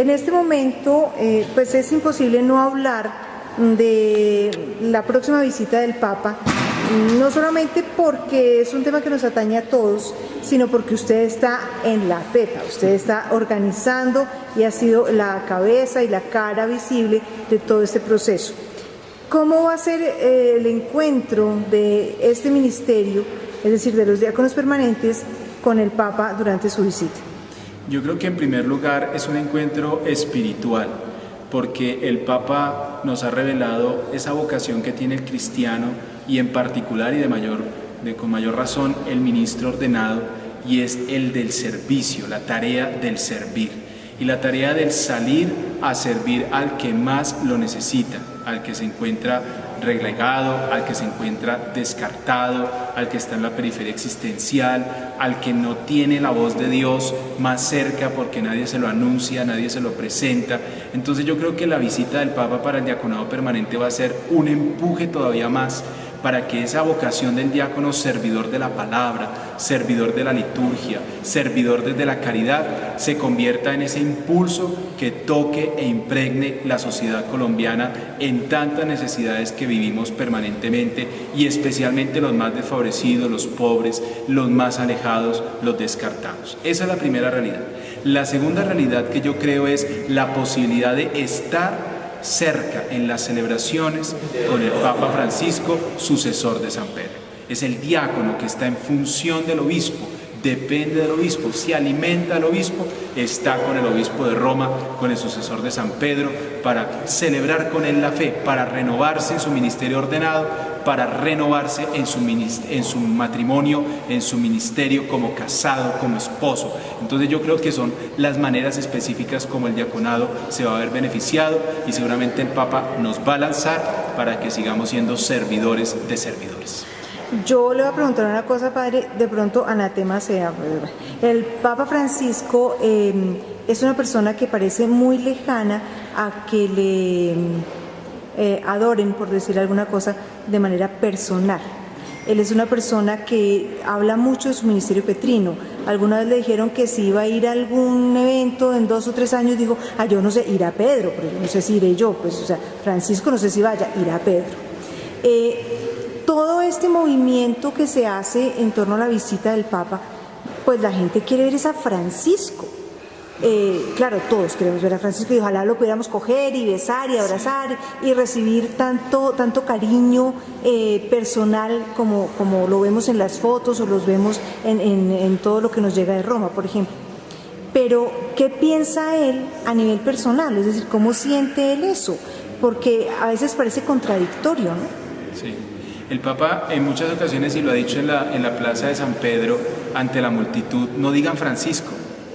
En este momento, pues es imposible no hablar de la próxima visita del Papa, no solamente porque es un tema que nos atañe a todos, sino porque usted está en la PEPA, usted está organizando y ha sido la cabeza y la cara visible de todo este proceso. ¿Cómo va a ser el encuentro de este ministerio, es decir, de los diáconos permanentes, con el Papa durante su visita? Yo creo que en primer lugar es un encuentro espiritual, porque el Papa nos ha revelado esa vocación que tiene el cristiano y en particular y con mayor razón el ministro ordenado, y es el del servicio, la tarea del servir y la tarea del salir a servir al que más lo necesita, al que se encuentra relegado, al que se encuentra descartado, al que está en la periferia existencial, al que no tiene la voz de Dios más cerca porque nadie se lo anuncia, nadie se lo presenta. Entonces yo creo que la visita del Papa para el diaconado permanente va a ser un empuje todavía más para que esa vocación del diácono, servidor de la palabra, servidor de la liturgia, servidor desde la caridad, se convierta en ese impulso que toque e impregne la sociedad colombiana en tantas necesidades que vivimos permanentemente, y especialmente los más desfavorecidos, los pobres, los más alejados, los descartados. Esa es la primera realidad. La segunda realidad que yo creo es la posibilidad de estar cerca en las celebraciones con el Papa Francisco, sucesor de San Pedro. Es el diácono que está en función del obispo, depende del obispo, se alimenta del obispo, está con el obispo de Roma, con el sucesor de San Pedro, para celebrar con él la fe, para renovarse en su ministerio ordenado, para renovarse en su matrimonio, en su ministerio como casado, como esposo. Entonces yo creo que son las maneras específicas como el diaconado se va a ver beneficiado, y seguramente el Papa nos va a lanzar para que sigamos siendo servidores de servidores. Yo le voy a preguntar una cosa, padre, de pronto anatema sea. El Papa Francisco es una persona que parece muy lejana a que le adoren, por decir alguna cosa, de manera personal. Él es una persona que habla mucho de su ministerio petrino. Alguna vez le dijeron que si iba a ir a algún evento en 2 o 3 años, dijo, yo no sé, irá Pedro, pero yo no sé si iré yo, pues, o sea, Francisco no sé si vaya, irá Pedro. Todo este movimiento que se hace en torno a la visita del Papa, pues la gente quiere ver es a Francisco. Claro, todos queremos ver a Francisco, y ojalá lo pudiéramos coger y besar y abrazar y recibir tanto cariño personal como lo vemos en las fotos o los vemos en todo lo que nos llega de Roma, por ejemplo. Pero, ¿qué piensa él a nivel personal? Es decir, ¿cómo siente él eso? Porque a veces parece contradictorio, ¿no? Sí. El Papa en muchas ocasiones, y lo ha dicho en la plaza de San Pedro ante la multitud, no digan Francisco,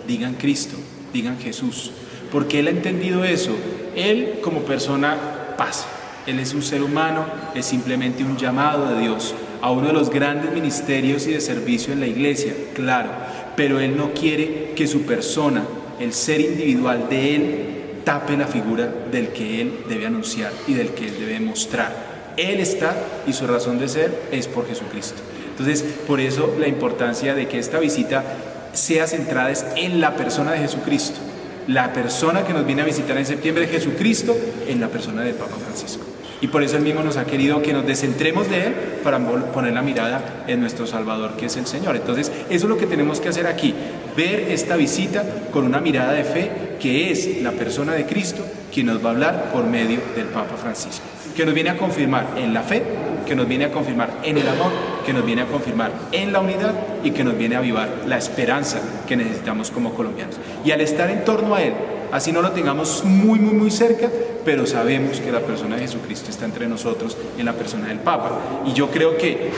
digan Cristo, digan Jesús, porque él ha entendido eso. Él como persona pasa, él es un ser humano, es simplemente un llamado de Dios a uno de los grandes ministerios y de servicio en la iglesia, claro, pero él no quiere que su persona, el ser individual de él, tape la figura del que él debe anunciar y del que él debe mostrar. Él está, y su razón de ser es por Jesucristo. Entonces, por eso la importancia de que esta visita sea centrada en la persona de Jesucristo. La persona que nos viene a visitar en septiembre, Jesucristo, en la persona del Papa Francisco. Y por eso él mismo nos ha querido que nos descentremos de él para poner la mirada en nuestro Salvador, que es el Señor. Entonces, eso es lo que tenemos que hacer aquí, ver esta visita con una mirada de fe, que es la persona de Cristo quien nos va a hablar por medio del Papa Francisco, que nos viene a confirmar en la fe, que nos viene a confirmar en el amor, que nos viene a confirmar en la unidad, y que nos viene a avivar la esperanza que necesitamos como colombianos. Y al estar en torno a él, así no lo tengamos muy cerca, pero sabemos que la persona de Jesucristo está entre nosotros en la persona del Papa. Y yo creo que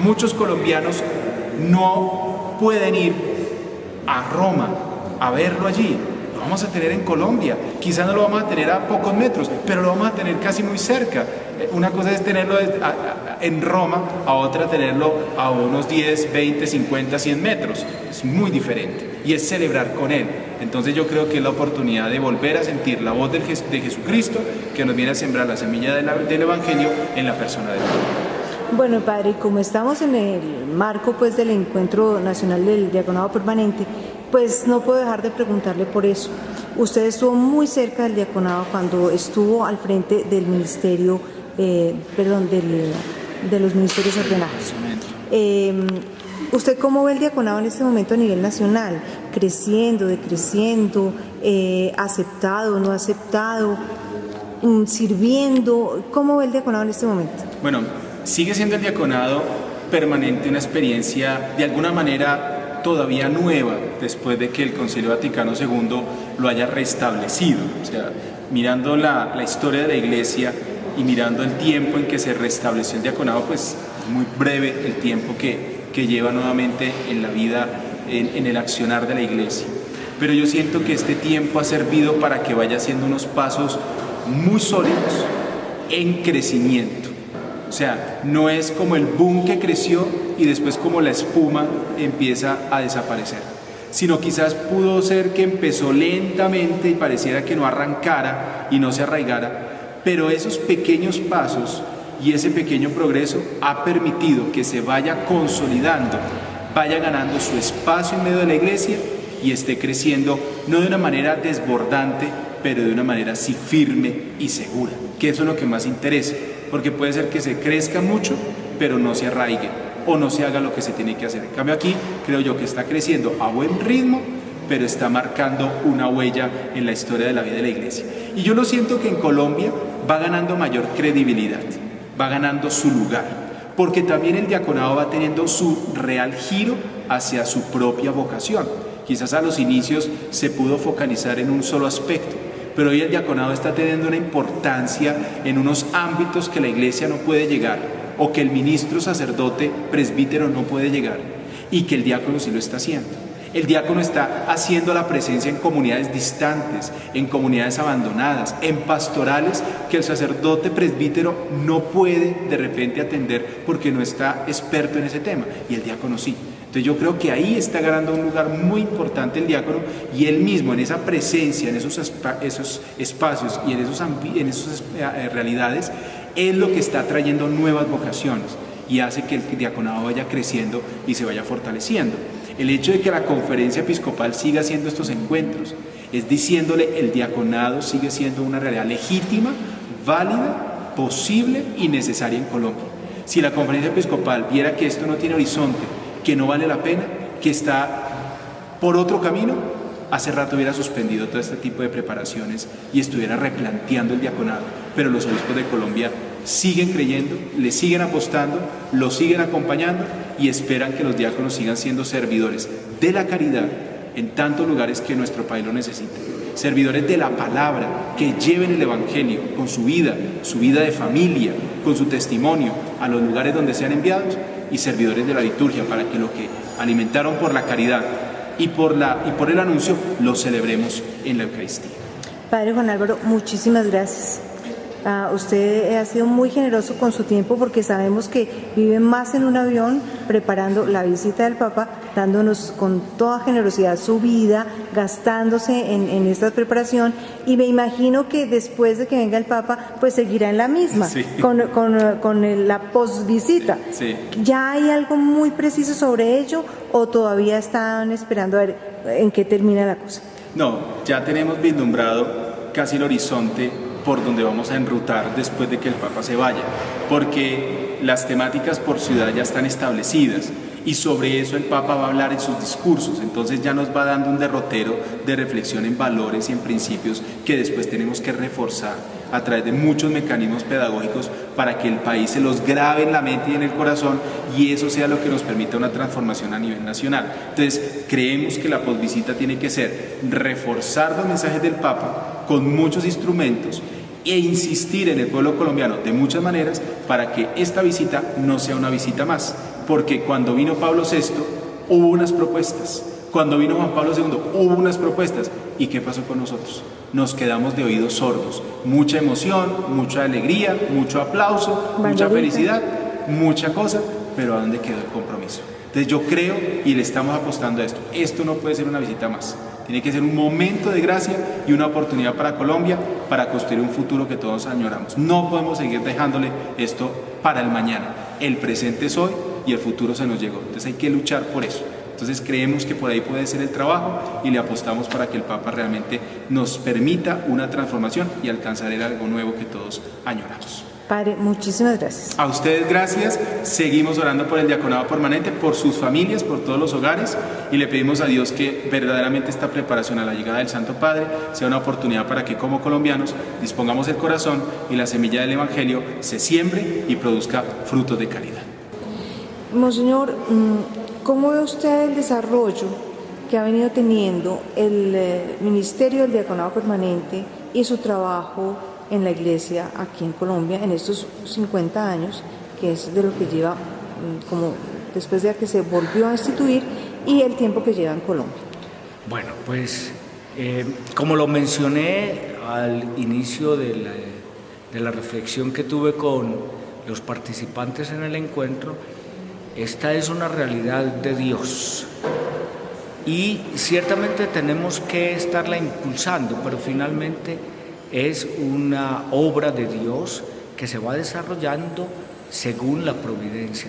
muchos colombianos no pueden ir a Roma a verlo allí. Lo vamos a tener en Colombia, quizás no lo vamos a tener a pocos metros, pero lo vamos a tener casi muy cerca. Una cosa es tenerlo en Roma, a otra tenerlo a unos 10, 20, 50, 100 metros. Es muy diferente, y es celebrar con él. Entonces yo creo que es la oportunidad de volver a sentir la voz de Jesucristo, que nos viene a sembrar la semilla del Evangelio en la persona de Dios. Bueno, padre, como estamos en el marco pues del Encuentro Nacional del Diaconado Permanente, pues no puedo dejar de preguntarle por eso. usted estuvo muy cerca del diaconado cuando estuvo al frente del ministerio, de los ministerios ordenados. ¿Usted cómo ve el diaconado en este momento a nivel nacional? ¿Creciendo, decreciendo, aceptado, no aceptado, sirviendo? ¿Cómo ve el diaconado en este momento? Bueno, sigue siendo el diaconado permanente una experiencia de alguna manera todavía nueva después de que el Concilio Vaticano II lo haya restablecido. O sea, mirando la historia de la Iglesia y mirando el tiempo en que se restableció el diaconado, pues es muy breve el tiempo que lleva nuevamente en la vida, en el accionar de la Iglesia. Pero yo siento que este tiempo ha servido para que vaya haciendo unos pasos muy sólidos en crecimiento. O sea, no es como el boom que creció y después como la espuma empieza a desaparecer, sino quizás pudo ser que empezó lentamente y pareciera que no arrancara y no se arraigara, pero esos pequeños pasos y ese pequeño progreso ha permitido que se vaya consolidando, vaya ganando su espacio en medio de la Iglesia y esté creciendo no de una manera desbordante, pero de una manera sí firme y segura, que eso es lo que más interesa, porque puede ser que se crezca mucho, pero no se arraigue o no se haga lo que se tiene que hacer. En cambio aquí creo yo que está creciendo a buen ritmo, pero está marcando una huella en la historia de la vida de la Iglesia. Y yo lo siento que en Colombia va ganando mayor credibilidad, va ganando su lugar, porque también el diaconado va teniendo su real giro hacia su propia vocación. Quizás a los inicios se pudo focalizar en un solo aspecto, pero hoy el diaconado está teniendo una importancia en unos ámbitos que la Iglesia no puede llegar, o que el ministro, sacerdote, presbítero no puede llegar, y que el diácono sí lo está haciendo. El diácono está haciendo la presencia en comunidades distantes, en comunidades abandonadas, en pastorales que el sacerdote presbítero no puede de repente atender porque no está experto en ese tema, y el diácono sí. Entonces yo creo que ahí está ganando un lugar muy importante el diácono, y él mismo en esa presencia, en esos espacios y en esas realidades, es lo que está trayendo nuevas vocaciones y hace que el diaconado vaya creciendo y se vaya fortaleciendo. El hecho de que la conferencia episcopal siga haciendo estos encuentros es diciéndole el diaconado sigue siendo una realidad legítima, válida, posible y necesaria en Colombia. Si la conferencia episcopal viera que esto no tiene horizonte, que no vale la pena, que está por otro camino, hace rato hubiera suspendido todo este tipo de preparaciones y estuviera replanteando el diaconado. Pero los obispos de Colombia siguen creyendo, le siguen apostando, lo siguen acompañando y esperan que los diáconos sigan siendo servidores de la caridad en tantos lugares que nuestro país lo necesita. Servidores de la palabra, que lleven el evangelio con su vida de familia, con su testimonio a los lugares donde sean enviados, y servidores de la liturgia para que lo que alimentaron por la caridad y por el anuncio lo celebremos en la Eucaristía. Padre Juan Álvaro, muchísimas gracias. Usted ha sido muy generoso con su tiempo porque sabemos que vive más en un avión preparando la visita del Papa, dándonos con toda generosidad su vida, gastándose en esta preparación, y me imagino que después de que venga el Papa pues seguirá en la misma, sí, con la posvisita. Sí. ¿Ya hay algo muy preciso sobre ello o todavía están esperando a ver en qué termina la cosa? No, ya tenemos vislumbrado casi el horizonte por donde vamos a enrutar después de que el Papa se vaya, porque las temáticas por ciudad ya están establecidas y sobre eso el Papa va a hablar en sus discursos, entonces ya nos va dando un derrotero de reflexión en valores y en principios que después tenemos que reforzar a través de muchos mecanismos pedagógicos para que el país se los grabe en la mente y en el corazón, y eso sea lo que nos permita una transformación a nivel nacional. Entonces creemos que la posvisita tiene que ser reforzar los mensajes del Papa con muchos instrumentos e insistir en el pueblo colombiano de muchas maneras para que esta visita no sea una visita más, porque cuando vino Pablo VI hubo unas propuestas, cuando vino Juan Pablo II hubo unas propuestas, ¿y qué pasó con nosotros? Nos quedamos de oídos sordos, mucha emoción, mucha alegría, mucho aplauso, mucha felicidad, mucha cosa, pero ¿a dónde quedó el compromiso? Entonces yo creo y le estamos apostando a esto no puede ser una visita más, tiene que ser un momento de gracia y una oportunidad para Colombia para construir un futuro que todos añoramos. No podemos seguir dejándole esto para el mañana, el presente es hoy y el futuro se nos llegó, entonces hay que luchar por eso. Entonces creemos que por ahí puede ser el trabajo y le apostamos para que el Papa realmente nos permita una transformación y alcanzar el algo nuevo que todos añoramos. Padre, muchísimas gracias. A ustedes gracias, seguimos orando por el diaconado permanente, por sus familias, por todos los hogares y le pedimos a Dios que verdaderamente esta preparación a la llegada del Santo Padre sea una oportunidad para que como colombianos dispongamos el corazón y la semilla del Evangelio se siembre y produzca frutos de caridad. Monseñor, ¿cómo ve usted el desarrollo que ha venido teniendo el Ministerio del Diaconado Permanente y su trabajo en la Iglesia aquí en Colombia en estos 50 años, que es de lo que lleva como después de que se volvió a instituir, y el tiempo que lleva en Colombia? Bueno, pues como lo mencioné al inicio de la reflexión que tuve con los participantes en el encuentro, esta es una realidad de Dios y ciertamente tenemos que estarla impulsando, pero finalmente es una obra de Dios que se va desarrollando según la providencia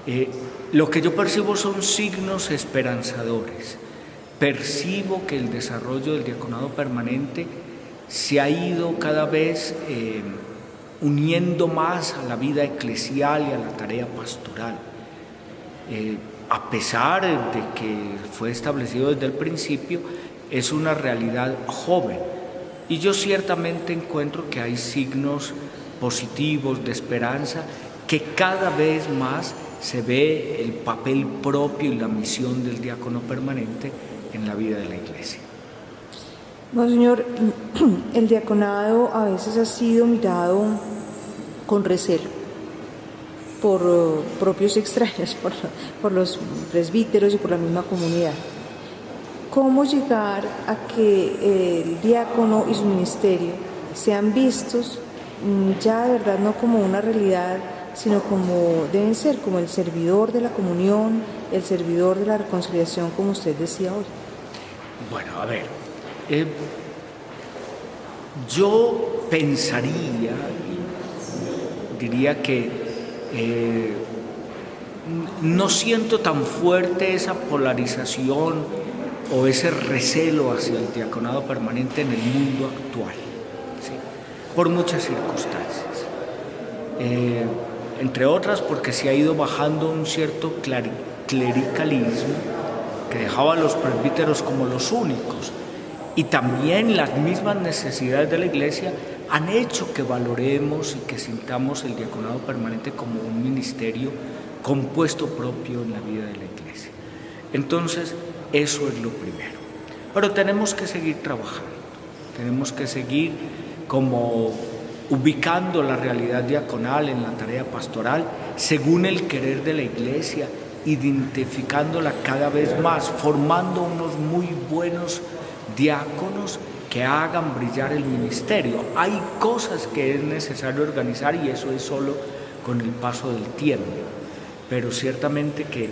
divina. Lo que yo percibo son signos esperanzadores. Percibo que el desarrollo del diaconado permanente se ha ido cada vez uniendo más a la vida eclesial y a la tarea pastoral. A pesar de que fue establecido desde el principio, es una realidad joven. Y yo ciertamente encuentro que hay signos positivos de esperanza, que cada vez más se ve el papel propio y la misión del diácono permanente en la vida de la Iglesia. Monseñor, el diaconado a veces ha sido mirado con recelo por propios extraños, por los presbíteros y por la misma comunidad. ¿Cómo llegar a que el diácono y su ministerio sean vistos ya de verdad no como una realidad, sino como deben ser, como el servidor de la comunión, el servidor de la reconciliación, como usted decía hoy? Bueno, a ver, yo pensaría, diría que no siento tan fuerte esa polarización o ese recelo hacia el diaconado permanente en el mundo actual, ¿sí? Por muchas circunstancias. Entre otras porque se ha ido bajando un cierto clericalismo que dejaba a los presbíteros como los únicos, y también las mismas necesidades de la Iglesia han hecho que valoremos y que sintamos el diaconado permanente como un ministerio con puesto propio en la vida de la Iglesia. Entonces, eso es lo primero. Pero tenemos que seguir trabajando, tenemos que seguir como ubicando la realidad diaconal en la tarea pastoral según el querer de la Iglesia, identificándola cada vez más, formando unos muy buenos diáconos que hagan brillar el ministerio. Hay cosas que es necesario organizar y eso es solo con el paso del tiempo, pero ciertamente que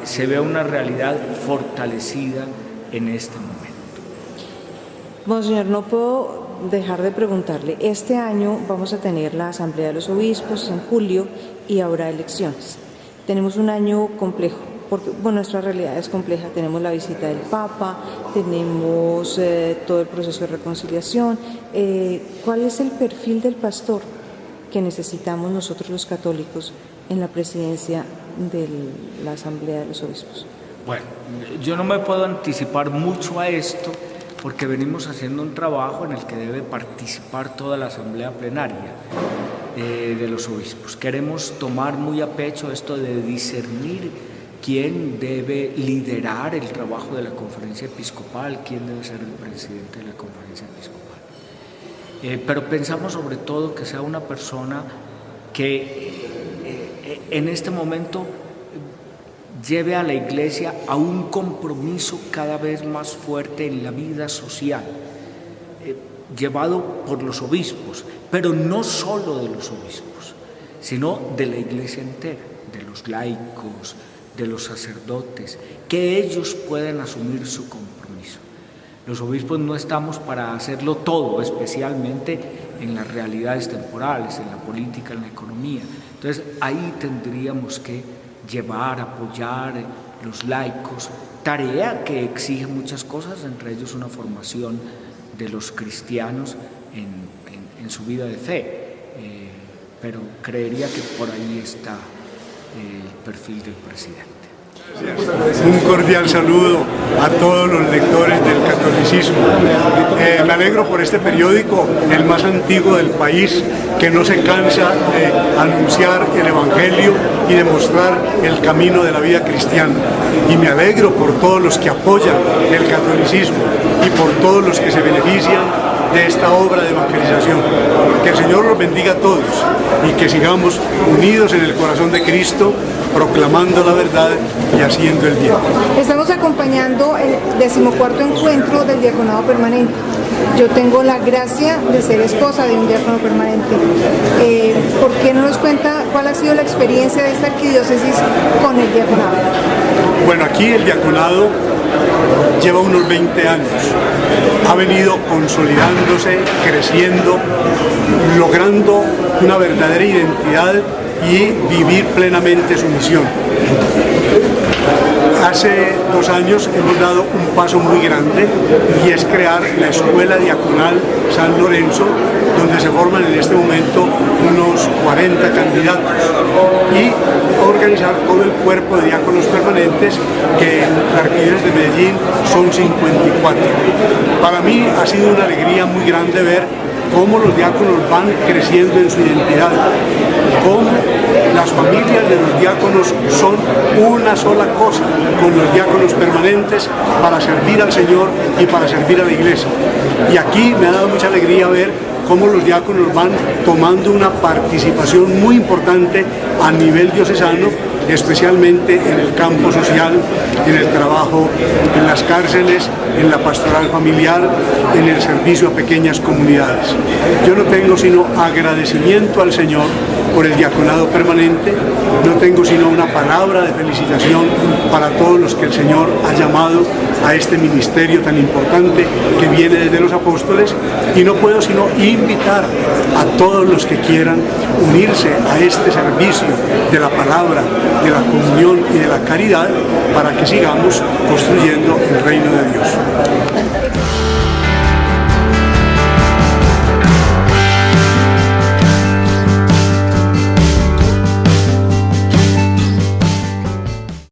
se ve una realidad fortalecida en este momento. Monseñor, no puedo dejar de preguntarle, este año vamos a tener la Asamblea de los Obispos en julio y habrá elecciones. Tenemos un año complejo, porque nuestra realidad es compleja. Tenemos la visita del Papa, tenemos todo el proceso de reconciliación. ¿Cuál es el perfil del pastor que necesitamos nosotros los católicos en la presidencia de la Asamblea de los Obispos? Bueno, yo no me puedo anticipar mucho a esto porque venimos haciendo un trabajo en el que debe participar toda la Asamblea Plenaria de los Obispos. Queremos tomar muy a pecho esto de discernir quién debe liderar el trabajo de la Conferencia Episcopal, quién debe ser el presidente de la Conferencia Episcopal. Pero pensamos sobre todo que sea una persona que en este momento lleve a la Iglesia a un compromiso cada vez más fuerte en la vida social, llevado por los obispos, pero no solo de los obispos, sino de la Iglesia entera, de los laicos, de los sacerdotes, que ellos pueden asumir su compromiso. Los obispos no estamos para hacerlo todo, especialmente en las realidades temporales, en la política, en la economía. Entonces ahí tendríamos que llevar, apoyar los laicos, tarea que exige muchas cosas, entre ellos una formación de los cristianos en su vida de fe, pero creería que por ahí está el perfil del presidente. Un cordial saludo a todos los lectores del catolicismo. Me alegro por este periódico, el más antiguo del país, que no se cansa de anunciar el Evangelio y de mostrar el camino de la vida cristiana. Y me alegro por todos los que apoyan el catolicismo y por todos los que se benefician de esta obra de evangelización. Que el Señor los bendiga a todos y que sigamos unidos en el corazón de Cristo, proclamando la verdad y haciendo el bien. Estamos acompañando el 14º encuentro del diaconado permanente. Yo tengo la gracia de ser esposa de un diácono permanente. ¿Por qué no nos cuenta cuál ha sido la experiencia de esta arquidiócesis con el diaconado? Bueno, aquí el diaconado lleva unos 20 años. Ha venido consolidándose, creciendo, logrando una verdadera identidad y vivir plenamente su misión. Hace 2 años hemos dado un paso muy grande y es crear la Escuela Diaconal San Lorenzo, donde se forman en este momento unos 40 candidatos, y organizar todo el cuerpo de diáconos permanentes, que en la Arquidiócesis de Medellín son 54. Para mí ha sido una alegría muy grande ver cómo los diáconos van creciendo en su identidad, cómo las familias de los diáconos son una sola cosa con los diáconos permanentes para servir al Señor y para servir a la Iglesia. Y aquí me ha dado mucha alegría ver cómo los diáconos van tomando una participación muy importante a nivel diocesano, especialmente en el campo social, en el trabajo en las cárceles, en la pastoral familiar, en el servicio a pequeñas comunidades. Yo no tengo sino agradecimiento al Señor por el diaconado permanente, no tengo sino una palabra de felicitación para todos los que el Señor ha llamado a este ministerio tan importante que viene desde los apóstoles, y no puedo sino invitar a todos los que quieran unirse a este servicio de la palabra, de la comunión y de la caridad, para que sigamos construyendo el reino de Dios.